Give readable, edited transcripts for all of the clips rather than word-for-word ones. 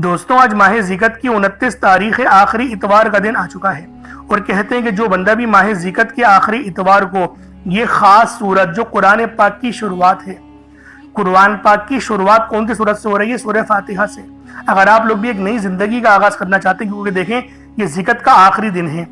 دوستوں آج ماہ ذکر کی 29 تاریخ آخری اتوار کا دن آ چکا ہے اور کہتے ہیں کہ جو بندہ بھی ماہ ذکر کے آخری اتوار کو یہ خاص سورت جو قرآن پاک کی شروعات ہے، قرآن پاک کی شروعات کون سی سورت سے ہو رہی ہے؟ سورہ فاتحہ سے۔ اگر آپ لوگ بھی ایک نئی زندگی کا آغاز کرنا چاہتے ہیں، کیونکہ دیکھیں یہ ذکر کا آخری دن ہے،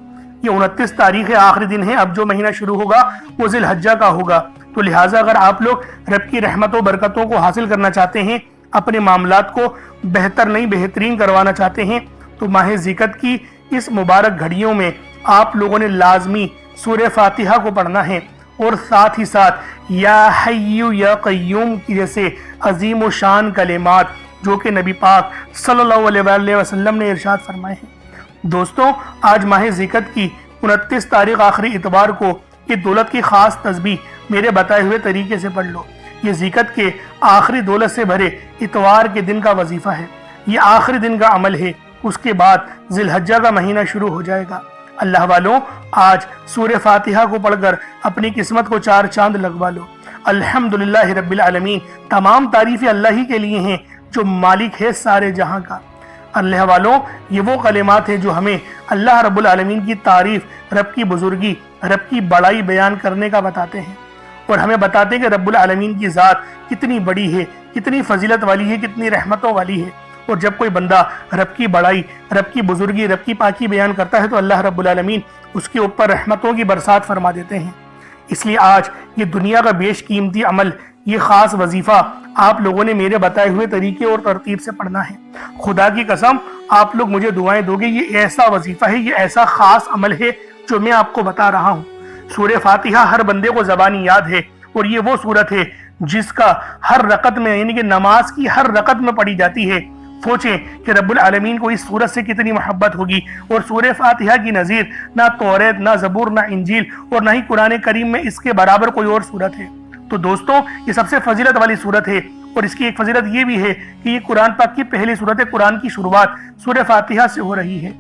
یہ 29 تاریخ آخری دن ہے، اب جو مہینہ شروع ہوگا وہ ذی الحجہ کا ہوگا، تو لہٰذا اگر آپ لوگ رب کی رحمت و برکتوں کو حاصل کرنا چاہتے ہیں، اپنے معاملات کو بہتر نہیں بہترین کروانا چاہتے ہیں، تو ماہ ذکر کی اس مبارک گھڑیوں میں آپ لوگوں نے لازمی سورہ فاتحہ کو پڑھنا ہے، اور ساتھ ہی ساتھ یا حی یا قیوم کی جیسے عظیم و شان کلمات جو کہ نبی پاک صلی اللہ علیہ وآلہ وسلم نے ارشاد فرمائے ہیں۔ دوستوں آج ماہ ذکر کی 29 تاریخ آخری اتوار کو یہ دولت کی خاص تسبیح میرے بتائے ہوئے طریقے سے پڑھ لو۔ یہ ذکر کے آخری دولت سے بھرے اتوار کے دن کا وظیفہ ہے، یہ آخری دن کا عمل ہے، اس کے بعد ذی الحجہ کا مہینہ شروع ہو جائے گا۔ اللہ والوں آج سورہ فاتحہ کو پڑھ کر اپنی قسمت کو چار چاند لگوا لو۔ الحمدللہ رب العالمین، تمام تعریفیں اللہ ہی کے لیے ہیں جو مالک ہے سارے جہاں کا۔ اللہ والوں یہ وہ کلمات ہیں جو ہمیں اللہ رب العالمین کی تعریف، رب کی بزرگی، رب کی بڑائی بیان کرنے کا بتاتے ہیں، اور ہمیں بتاتے ہیں کہ رب العالمین کی ذات کتنی بڑی ہے، کتنی فضیلت والی ہے، کتنی رحمتوں والی ہے۔ اور جب کوئی بندہ رب کی بڑائی، رب کی بزرگی، رب کی پاکی بیان کرتا ہے تو اللہ رب العالمین اس کے اوپر رحمتوں کی برسات فرما دیتے ہیں۔ اس لیے آج یہ دنیا کا بیش قیمتی عمل، یہ خاص وظیفہ آپ لوگوں نے میرے بتائے ہوئے طریقے اور ترتیب سے پڑھنا ہے۔ خدا کی قسم آپ لوگ مجھے دعائیں دو گے، یہ ایسا وظیفہ ہے، یہ ایسا خاص عمل ہے جو میں آپ کو بتا رہا ہوں۔ سورہ فاتحہ ہر بندے کو زبانی یاد ہے، اور یہ وہ سورت ہے جس کا ہر رکعت میں یعنی کہ نماز کی ہر رکعت میں پڑھی جاتی ہے۔ سوچیں کہ رب العالمین کو اس سورت سے کتنی محبت ہوگی، اور سورہ فاتحہ کی نظیر نہ توریت، نہ زبور، نہ انجیل، اور نہ ہی قرآن کریم میں اس کے برابر کوئی اور سورت ہے۔ تو دوستوں یہ سب سے فضیلت والی سورت ہے، اور اس کی ایک فضیلت یہ بھی ہے کہ یہ قرآن پاک کی پہلی سورت ہے، قرآن کی شروعات سورہ فاتحہ سے ہو رہی ہے۔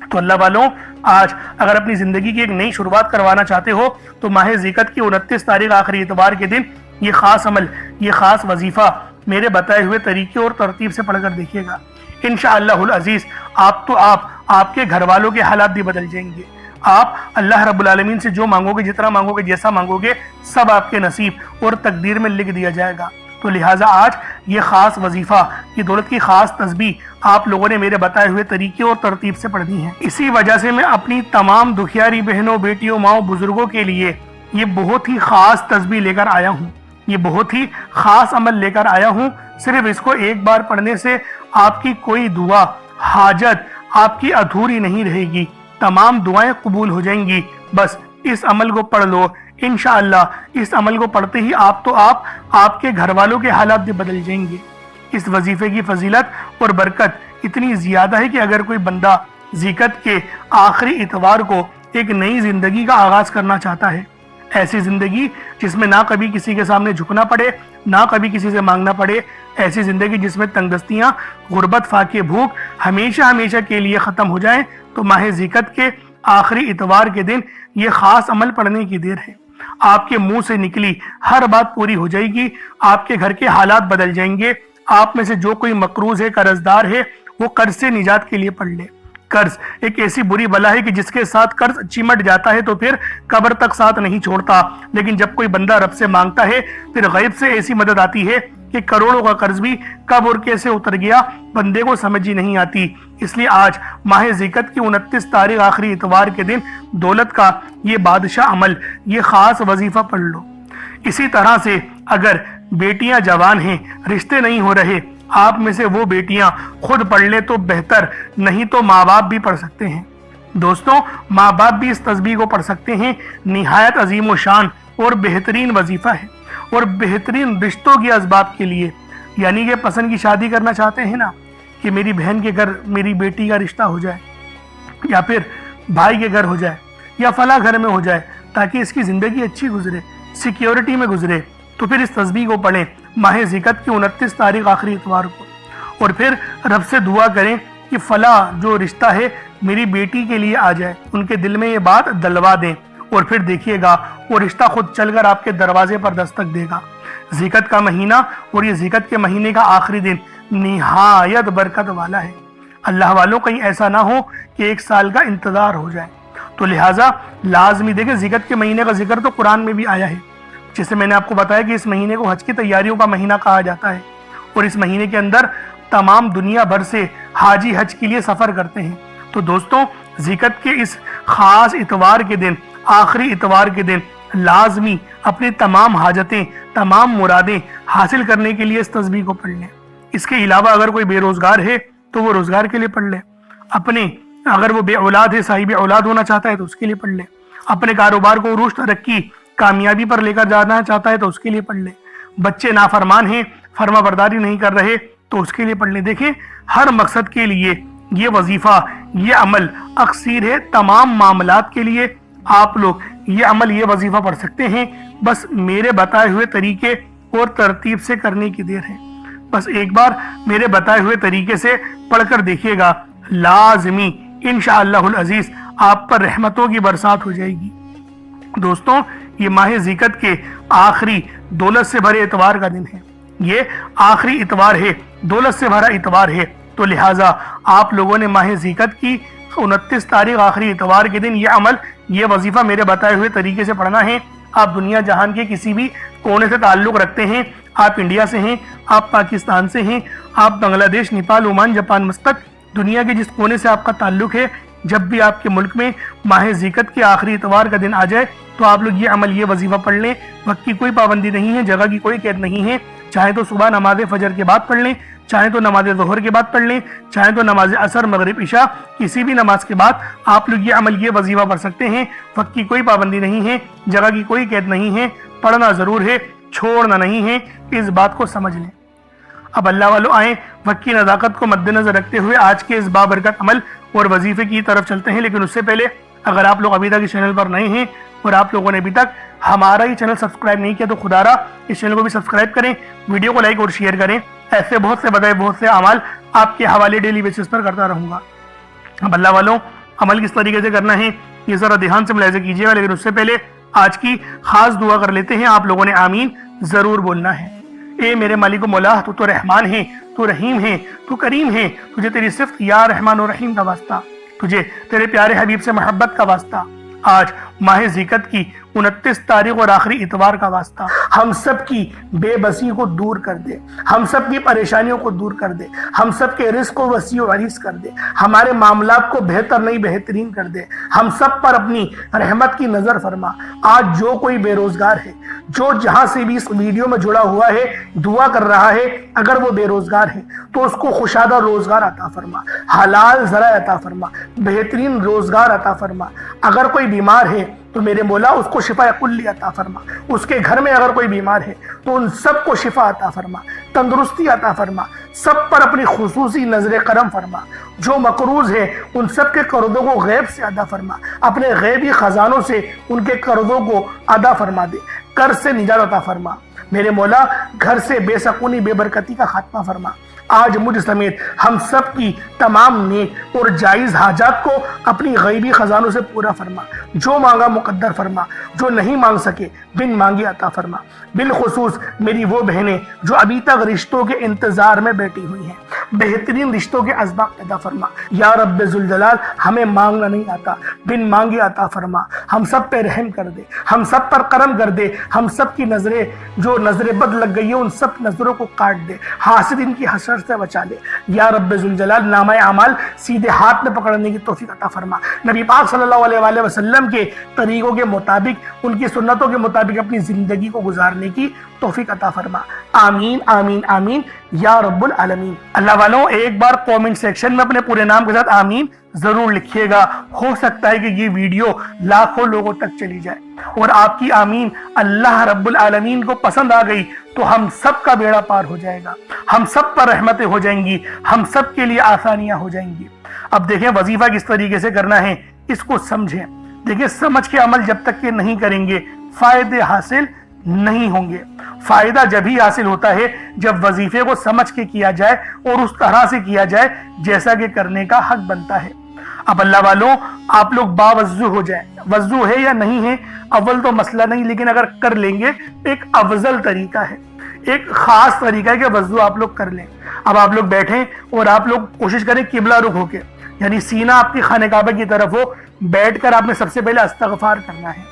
تو اللہ والوں آج اگر اپنی زندگی کی ایک نئی شروعات کروانا چاہتے ہو تو ماہ ذکر کی 29 تاریخ آخری اتوار کے دن یہ خاص عمل، یہ خاص وظیفہ میرے بتائے ہوئے طریقے اور ترتیب سے پڑھ کر دیکھیے گا۔ انشاءاللہ العزیز آپ کے گھر والوں کے حالات بھی بدل جائیں گے۔ آپ اللہ رب العالمین سے جو مانگو گے، جتنا مانگو گے، جیسا مانگو گے، سب آپ کے نصیب اور تقدیر میں لکھ دیا جائے گا۔ تو لہٰذا آج یہ خاص وظیفہ، یہ دولت کی خاص تسبیح آپ لوگوں نے میرے بتائے ہوئے طریقے اور ترتیب سے پڑھنی ہے۔ اسی وجہ سے میں اپنی تمام دکھیاری بہنوں، بیٹیوں، ماؤں، بزرگوں کے لیے یہ بہت ہی خاص تسبیح لے کر آیا ہوں، یہ بہت ہی خاص عمل لے کر آیا ہوں۔ صرف اس کو ایک بار پڑھنے سے آپ کی کوئی دعا، حاجت آپ کی ادھوری نہیں رہے گی، تمام دعائیں قبول ہو جائیں گی۔ بس اس عمل کو پڑھ لو، انشاءاللہ اس عمل کو پڑھتے ہی آپ کے گھر والوں کے حالات بھی بدل جائیں گے۔ اس وظیفے کی فضیلت اور برکت اتنی زیادہ ہے کہ اگر کوئی بندہ ذکر کے آخری اتوار کو ایک نئی زندگی کا آغاز کرنا چاہتا ہے، ایسی زندگی جس میں نہ کبھی کسی کے سامنے جھکنا پڑے، نہ کبھی کسی سے مانگنا پڑے، ایسی زندگی جس میں تنگ دستیاں، غربت، فاقے، بھوک ہمیشہ ہمیشہ کے لیے ختم ہو جائیں، تو ماہ ذکر کے آخری اتوار کے دن یہ خاص عمل پڑھنے کی دیر ہے۔ آپ کے منہ سے نکلی ہر بات پوری ہو جائے گی، آپ کے گھر کے حالات بدل جائیں گے۔ آپ میں سے جو کوئی مقروض ہے، قرض دار ہے، وہ قرض سے نجات کے لیے پڑھ لے۔ قرض ایک ایسی بری بلا ہے کہ جس کے ساتھ قرض چمٹ جاتا ہے تو پھر قبر تک ساتھ نہیں چھوڑتا، لیکن جب کوئی بندہ رب سے مانگتا ہے پھر غیب سے ایسی مدد آتی ہے کہ کروڑوں کا قرض بھی کب اور کیسے اتر گیا بندے کو سمجھ ہی نہیں آتی۔ اس لیے آج ماہ ذکر کی 29 تاریخ آخری اتوار کے دن دولت کا یہ بادشاہ عمل، یہ خاص وظیفہ پڑھ لو۔ اسی طرح سے اگر بیٹیاں جوان ہیں، رشتے نہیں ہو رہے، آپ میں سے وہ بیٹیاں خود پڑھ لیں تو بہتر، نہیں تو ماں باپ بھی پڑھ سکتے ہیں۔ دوستوں ماں باپ بھی اس تسبیح کو پڑھ سکتے ہیں، نہایت عظیم و شان اور بہترین وظیفہ ہے، اور بہترین رشتوں کے اسباب کے لیے، یعنی کہ پسند کی شادی کرنا چاہتے ہیں نا، کہ میری بہن کے گھر میری بیٹی کا رشتہ ہو جائے، یا پھر بھائی کے گھر ہو جائے، یا فلاں گھر میں ہو جائے، تاکہ اس کی زندگی اچھی گزرے، سیکیورٹی میں گزرے، تو پھر اس تسبیح کو پڑھیں ماہ ذکر کی 29 تاریخ آخری اتوار کو، اور پھر رب سے دعا کریں کہ فلاں جو رشتہ ہے میری بیٹی کے لیے آ جائے، ان کے دل میں یہ بات دلوا دیں، اور پھر دیکھیے گا وہ رشتہ خود چل کر آپ کے دروازے پر دستک دے گا۔ ذکر کا مہینہ اور یہ ذکر کے مہینے کا آخری دن نہایت برکت والا ہے۔ اللہ والوں کہیں ایسا نہ ہو کہ 1 سال کا انتظار ہو جائے، تو لہٰذا لازمی دیکھیں ذکر کے مہینے کا ذکر تو قرآن میں بھی آیا ہے، جیسے میں نے آپ کو بتایا کہ اس مہینے کو حج کی تیاریوں کا مہینہ کہا جاتا ہے، اور اس مہینے کے اندر تمام دنیا بھر سے حاجی حج کے لیے سفر کرتے ہیں۔ تو دوستوں ذکر کے اس خاص اتوار کے دن، آخری اتوار کے دن لازمی اپنی تمام حاجتیں، تمام مرادیں حاصل کرنے کے لیے اس تسبیح کو پڑھ لیں۔ اس کے علاوہ اگر کوئی بے روزگار ہے تو وہ روزگار کے لیے پڑھ لے، اپنے اگر وہ بے اولاد ہے، صاحب اولاد ہونا چاہتا ہے تو اس کے لیے پڑھ لے، اپنے کاروبار کو عروج ترقی کامیابی پر لے کر جانا چاہتا ہے تو اس کے لیے پڑھ لے، بچے نافرمان ہیں، فرما برداری نہیں کر رہے تو اس کے لیے پڑھ لیں۔ دیکھیں ہر مقصد کے لیے یہ وظیفہ، یہ عمل اکثیر ہے، تمام معاملات کے لیے آپ لوگ یہ عمل، یہ وظیفہ پڑھ سکتے ہیں، بس میرے بتائے ہوئے طریقے اور ترتیب سے کرنے کی دیر ہے۔ بس ایک بار میرے بتائے ہوئے طریقے سے پڑھ کر دیکھیے گا، لازمی انشاءاللہ العزیز آپ پر رحمتوں کی برسات ہو جائے گی۔ دوستوں یہ ماہ ذیقعت کے آخری دولت سے بھرے اتوار کا دن ہے، یہ آخری اتوار ہے، دولت سے بھرا اتوار ہے، تو لہٰذا آپ لوگوں نے ماہ ذیقعت کی 29 تاریخ آخری اتوار کے دن یہ عمل، یہ وظیفہ میرے بتائے ہوئے طریقے سے پڑھنا ہے۔ آپ دنیا جہان کے کسی بھی کونے سے تعلق رکھتے ہیں، آپ انڈیا سے ہیں، آپ پاکستان سے ہیں، آپ بنگلہ دیش، نیپال، عمان، جاپان، مسقط، دنیا کے جس کونے سے آپ کا تعلق ہے، جب بھی آپ کے ملک میں ماہ ذیقعت کے آخری اتوار کا دن آ جائے تو آپ لوگ یہ عمل، یہ وظیفہ پڑھ لیں۔ وقت کی کوئی پابندی نہیں ہے، جگہ کی کوئی قید نہیں ہے، چاہے تو صبح نماز فجر کے بعد پڑھ لیں، چاہے تو نماز ظہر کے بعد پڑھ لیں، چاہے تو نماز عصر، مغرب، عشاء، کسی بھی نماز کے بعد آپ لوگ یہ عمل، یہ وظیفہ پڑھ سکتے ہیں۔ وقت کی کوئی پابندی نہیں ہے، جگہ کی کوئی قید نہیں ہے، پڑھنا ضرور ہے، چھوڑنا نہیں ہے، اس بات کو سمجھ لیں۔ اب اللہ والوں آئیں وقت کی نزاکت کو مد نظر رکھتے ہوئے آج کے اس بابرکت عمل اور وظیفے کی طرف چلتے ہیں، لیکن اس سے پہلے اگر آپ لوگ ابھی تک اس چینل پر نئے ہیں اور آپ لوگوں نے ابھی تک ہمارا یہ چینل سبسکرائب نہیں کیا تو خدا را اس چینل کو بھی سبسکرائب کریں، ویڈیو کو لائک اور شیئر کریں، ایسے بہت سے بدائے، بہت سے اعمال آپ کے حوالے ڈیلی بیسس پر کرتا رہوں گا۔ اب اللہ والوں عمل کس طریقے سے کرنا ہے یہ ذرا دھیان سے ملاحظہ کیجیے گا، لیکن اس سے پہلے آج کی خاص دعا کر لیتے ہیں۔ آپ لوگوں نے آمین ضرور بولنا ہے۔ اے میرے مالک و مولا، تو رحمان ہے، تو رحیم ہے، تو کریم ہے، تجھے تیری صفت یا رحمان و رحیم کا واسطہ، تجھے تیرے پیارے حبیب سے محبت کا واسطہ، آج ماہ ذیقعت کی 29 تاریخ اور آخری اتوار کا واسطہ، ہم سب کی بے بسی کو دور کر دے، ہم سب کی پریشانیوں کو دور کر دے، ہم سب کے رزق کو وسیع و عریض کر دے، ہمارے معاملات کو بہتر نہیں بہترین کر دے، ہم سب پر اپنی رحمت کی نظر فرما۔ آج جو کوئی بے روزگار ہے، جو جہاں سے بھی اس ویڈیو میں جڑا ہوا ہے، دعا کر رہا ہے، اگر وہ بے روزگار ہے تو اس کو خوشادہ روزگار عطا فرما، حلال ذرائع عطا فرما، بہترین روزگار عطا فرما۔ اگر کوئی بیمار ہے تو میرے مولا اس کو شفا کلی عطا فرما، اس کے گھر میں اگر کوئی بیمار ہے تو ان سب کو شفا عطا فرما، تندرستی عطا فرما، سب پر اپنی خصوصی نظر کرم فرما۔ جو مقروض ہے ان سب کے قرضوں کو غیب سے ادا فرما، اپنے غیبی خزانوں سے ان کے قرضوں کو ادا فرما دے، قرض سے نجات عطا فرما۔ میرے مولا گھر سے بے سکونی، بے برکتی کا خاتمہ فرما۔ آج مجھ سمیت ہم سب کی تمام نیک اور جائز حاجات کو اپنی غیبی خزانوں سے پورا فرما، جو مانگا مقدر فرما، جو نہیں مانگ سکے بن مانگے عطا فرما۔ بالخصوص میری وہ بہنیں جو ابھی تک رشتوں کے انتظار میں بیٹھی ہوئی ہیں، بہترین رشتوں کے اسباب پیدا فرما۔ یا رب ذوالجلال ہمیں مانگنا نہیں آتا، بن مانگے عطا فرما۔ ہم سب پہ رحم کر دے، ہم سب پر کرم کر دے، ہم سب کی نظریں جو نظر بد لگ گئی ہیں ان سب نظروں کو کاٹ دے، حاسدین کی حسرت سے بچا لے۔ یا رب ذوالجلال نامہ اعمال سیدھے ہاتھ میں پکڑنے کی توفیق عطا فرما۔ نبی پاک صلی اللہ علیہ وآلہ وسلم کے طریقوں کے مطابق، ان کی سنتوں کے مطابق اپنی زندگی کو گزارنے کی توفیق عطا فرما۔ آمین آمین آمین یا رب العالمین۔ اللہ والوں ایک بار کومنٹ سیکشن میں اپنے پورے نام کے ساتھ آمین ضرور لکھیے گا، ہو سکتا ہے کہ یہ ویڈیو لاکھوں لوگوں تک چلی جائے اور آپ کی آمین اللہ رب العالمین کو پسند آ گئی تو ہم سب کا بیڑا پار ہو جائے گا، ہم سب پر رحمتیں ہو جائیں گی، ہم سب کے لیے آسانیاں ہو جائیں گی۔ اب دیکھیں وظیفہ کس طریقے سے کرنا ہے، اس کو سمجھیں۔ دیکھیں سمجھ کے عمل جب تک کہ نہیں کریں گے فائدے حاصل نہیں ہوں گے۔ فائدہ جب ہی حاصل ہوتا ہے جب وظیفے کو سمجھ کے کیا جائے اور اس طرح سے کیا جائے جیسا کہ کرنے کا حق بنتا ہے۔ اب اللہ والوں آپ لوگ باوضو ہو جائیں، وضو ہے یا نہیں ہے اول تو مسئلہ نہیں، لیکن اگر کر لیں گے ایک افضل طریقہ ہے۔ ایک خاص طریقہ ہے کہ وضو آپ لوگ کر لیں. اب آپ لوگ بیٹھیں اور آپ لوگ کوشش کریں قبلہ رخ ہو کے، یعنی سینہ آپ کی خانہ کعبہ کی طرف ہو. بیٹھ کر آپ نے سب سے پہلے استغفار کرنا ہے.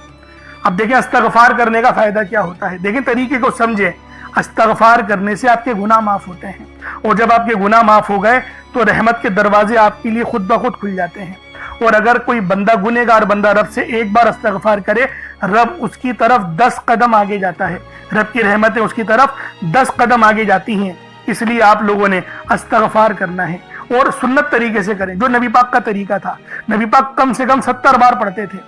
اب دیکھیں استغفار کرنے کا فائدہ کیا ہوتا ہے، دیکھیں طریقے کو سمجھیں. استغفار کرنے سے آپ کے گناہ معاف ہوتے ہیں، اور جب آپ کے گناہ معاف ہو گئے تو رحمت کے دروازے آپ کے لیے خود بخود کھل جاتے ہیں. اور اگر کوئی بندہ گنہگار بندہ رب سے ایک بار استغفار کرے، رب اس کی طرف 10 قدم آگے جاتا ہے. رب کی رحمتیں اس کی طرف 10 قدم آگے جاتی ہیں. اس لیے آپ لوگوں نے استغفار کرنا ہے، اور سنت طریقے سے کریں جو نبی پاک کا طریقہ تھا. نبی پاک کم سے کم 70 بار پڑھتے تھے،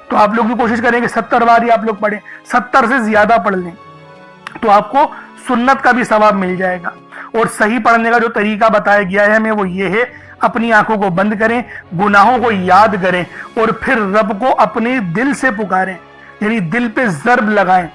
تو آپ لوگ بھی کوشش کریں کہ 70 بار ہی آپ لوگ پڑھیں. 70 سے زیادہ پڑھ لیں تو آپ کو سنت کا بھی ثواب مل جائے گا. اور صحیح پڑھنے کا جو طریقہ بتایا گیا ہے ہمیں وہ یہ ہے، اپنی آنکھوں کو بند کریں، گناہوں کو یاد کریں، اور پھر رب کو اپنے دل سے پکاریں، یعنی دل پہ ضرب لگائیں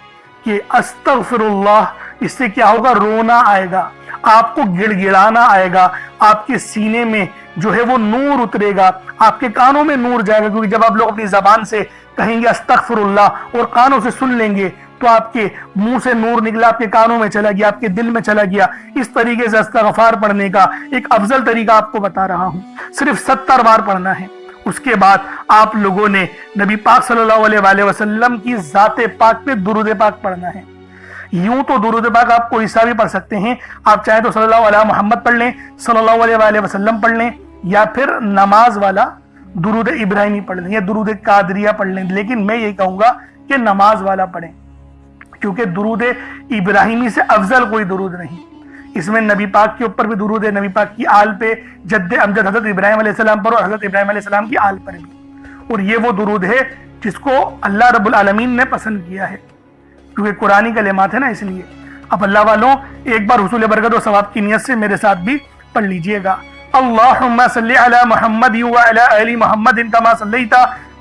کہ استغفر اللہ. اس سے کیا ہوگا؟ رونا آئے گا، آپ کو گڑ گڑانا آئے گا، آپ کے سینے میں جو ہے وہ نور اترے گا، آپ کے کانوں میں نور جائے گا. کیونکہ جب آپ لوگ اپنی زبان سے کہیں گے استغفر اللہ اور کانوں سے سن لیں گے تو آپ کے منہ سے نور نکلا، آپ کے کانوں میں چلا گیا، آپ کے دل میں چلا گیا. اس طریقے سے استغفار پڑھنے کا ایک افضل طریقہ آپ کو بتا رہا ہوں. صرف 70 بار پڑھنا ہے. اس کے بعد آپ لوگوں نے نبی پاک صلی اللہ علیہ وآلہ وسلم کی ذات پاک پہ درود پاک پڑھنا ہے. یوں تو درود پاک آپ کوئی سا بھی پڑھ سکتے ہیں، آپ چاہیں تو صلی اللہ علیہ محمد پڑھ لیں، صلی اللہ علیہ وآلہ وسلم پڑھ لیں، یا پھر نماز والا درود ابراہیمی پڑھ لیں، یا درود قادریہ پڑھ لیں. لیکن میں یہ کہوں گا کہ نماز والا پڑھیں، کیونکہ درود ابراہیمی سے افضل کوئی درود نہیں. اس میں نبی پاک کے اوپر بھی درود ہے، نبی پاک کی آل پہ، جد امجد حضرت ابراہیم علیہ السلام پر اور حضرت ابراہیم علیہ السلام کی آل پر بھی. اور یہ وہ درود ہے جس کو اللہ رب العالمین نے پسند کیا ہے، کیونکہ قرآنی کلمات ہے نا، اس لیے. اب اللہ والوں ایک بار حصول برکت و ثواب کی نیت سے میرے ساتھ بھی پڑھ لیجئے گا. اللہم صلی علی محمد وعلی آل محمد کما صلیت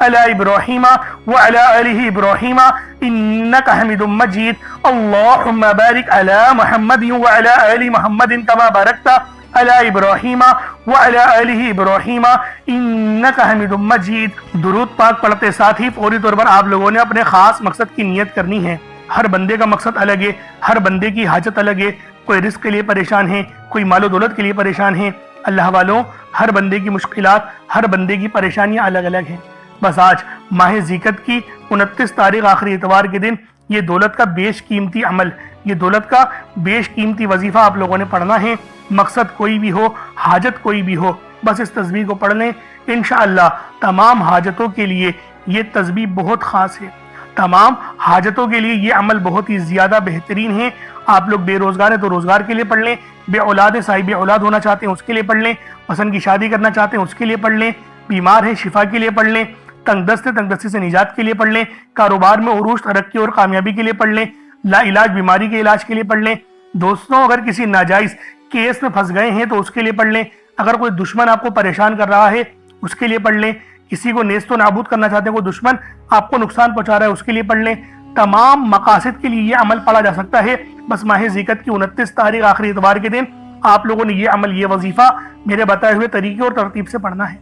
علی ابراہیم وعلی آل ابراہیم انک حمید مجید. اللہم بارک علی محمد وعلی آل محمد کما بارکت علی ابراہیم وعلی آل ابراہیم انک حمید مجید. درود پاک پڑھتے ساتھ ہی فوری طور پر آپ لوگوں نے اپنے خاص مقصد کی نیت کرنی ہے. ہر بندے کا مقصد الگ ہے، ہر بندے کی حاجت الگ ہے. کوئی رزق کے لیے پریشان ہے، کوئی مال و دولت کے لیے پریشان ہے. اللہ والوں ہر بندے کی مشکلات، ہر بندے کی پریشانیاں الگ الگ ہیں. بس آج ماہ ذیقت کی 29 تاریخ آخری اتوار کے دن یہ دولت کا بیش قیمتی عمل، یہ دولت کا بیش قیمتی وظیفہ آپ لوگوں نے پڑھنا ہے. مقصد کوئی بھی ہو، حاجت کوئی بھی ہو، بس اس تسبیح کو پڑھ لیں. انشاءاللہ تمام حاجتوں کے لیے یہ تسبیح بہت خاص ہے. تمام حاجتوں کے لیے یہ عمل بہت ہی زیادہ بہترین ہے. آپ لوگ بے روزگار ہیں تو روزگار کے لیے پڑھ لیں، بے اولاد ہیں، صاحب اولاد ہونا چاہتے ہیں اس کے لیے پڑھ لیں، پسند کی شادی کرنا چاہتے ہیں اس کے لیے پڑھ لیں، بیمار ہیں شفا کے لیے پڑھ لیں، تنگ دست ہے تنگ دستی سے نجات کے لیے پڑھ لیں، کاروبار میں عروج ترقی اور کامیابی کے لیے پڑھ لیں، لا علاج بیماری کے علاج کے لیے پڑھ لیں. دوستوں اگر کسی ناجائز کیس میں پھنس گئے ہیں تو اس کے لیے پڑھ لیں. اگر کوئی دشمن آپ کو پریشان کر رہا ہے اس کے لیے پڑھ لیں. کسی کو نیست و نابود کرنا چاہتے ہیں، کوئی دشمن آپ کو نقصان پہنچا رہا ہے اس کے لیے پڑھ لیں. تمام مقاصد کے لیے یہ عمل پڑھا جا سکتا ہے. بس ماہ ذیقت کی 29 تاریخ آخری اتوار کے دن آپ لوگوں نے یہ عمل، یہ وظیفہ میرے بتائے ہوئے طریقے اور ترتیب سے پڑھنا ہے.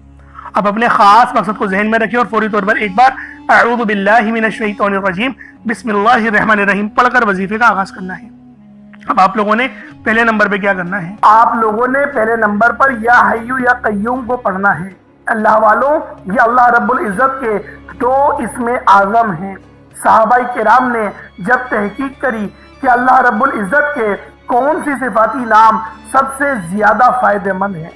اب اپنے خاص مقصد کو ذہن میں رکھیں اور فوری طور پر ایک بار اعوذ باللہ من الشیطان الرجیم بسم اللہ الرحمن الرحیم پڑھ کر وظیفے کا آغاز کرنا ہے. اب آپ لوگوں نے پہلے نمبر پہ کیا کرنا ہے؟ آپ لوگوں نے پہلے نمبر پر یا حیو یا قیوم کو پڑھنا ہے. اللہ والوں یہ اللہ رب العزت کے 2 اسم اعظم ہیں. صحابہ کرام نے جب تحقیق کری کہ اللہ رب العزت کے کون سی صفاتی نام سب سے زیادہ فائدہ مند ہیں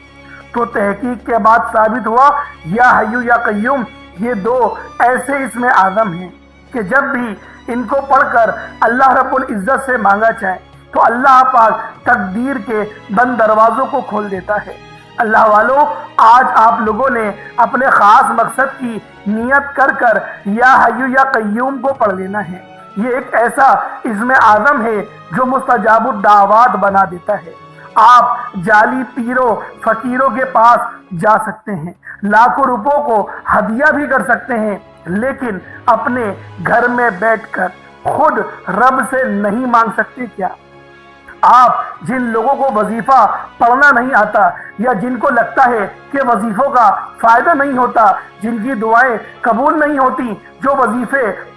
تو تحقیق کے بعد ثابت ہوا یا حیو یا قیوم یہ 2 ایسے اسم اعظم ہیں کہ جب بھی ان کو پڑھ کر اللہ رب العزت سے مانگا جائے تو اللہ پاک تقدیر کے بند دروازوں کو کھول دیتا ہے. اللہ والوں آج آپ لوگوں نے اپنے خاص مقصد کی نیت کر کر یا حیو یا قیوم کو پڑھ لینا ہے. یہ ایک ایسا اسم اعظم ہے جو مستجاب الدعوات بنا دیتا ہے. آپ جعلی پیروں فقیروں کے پاس جا سکتے ہیں، لاکھوں روپوں کو ہدیہ بھی کر سکتے ہیں، لیکن اپنے گھر میں بیٹھ کر خود رب سے نہیں مانگ سکتے کیا؟ آپ جن لوگوں کو وظیفہ پڑھنا نہیں آتا یا جن کو لگتا ہے کہ وظیفوں کا فائدہ نہیں ہوتا، جن کی دعائیں قبول نہیں ہوتی، جو وظیفے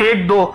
1, 2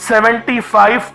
75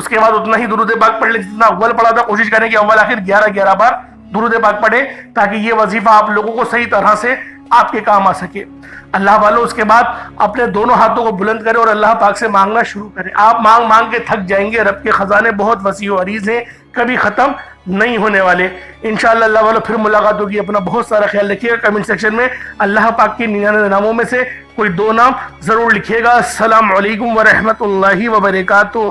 اس کے بعد اتنا ہی درود پاک پڑھ لیں جتنا اول پڑھا تھا. کوشش کریں کہ اول آخر 11 بار درود پاک پڑھیں تاکہ یہ وظیفہ آپ لوگوں کو صحیح طرح سے آپ کے کام آ سکے. اللہ والوں اس کے بعد اپنے دونوں ہاتھوں کو بلند کریں اور اللہ پاک سے مانگنا شروع کریں. آپ مانگ مانگ کے تھک جائیں گے. رب کے خزانے بہت وسیع و عریض ہیں, کبھی ختم نہیں ہونے والے. انشاءاللہ اللہ والوں پھر ملاقات ہوگی. اپنا بہت سارا خیال رکھیے گا. کمنٹ سیکشن میں اللہ پاک کے 99 ناموں میں سے کوئی 2 نام ضرور لکھیے گا. السلام علیکم ورحمۃ اللہ وبرکاتہ.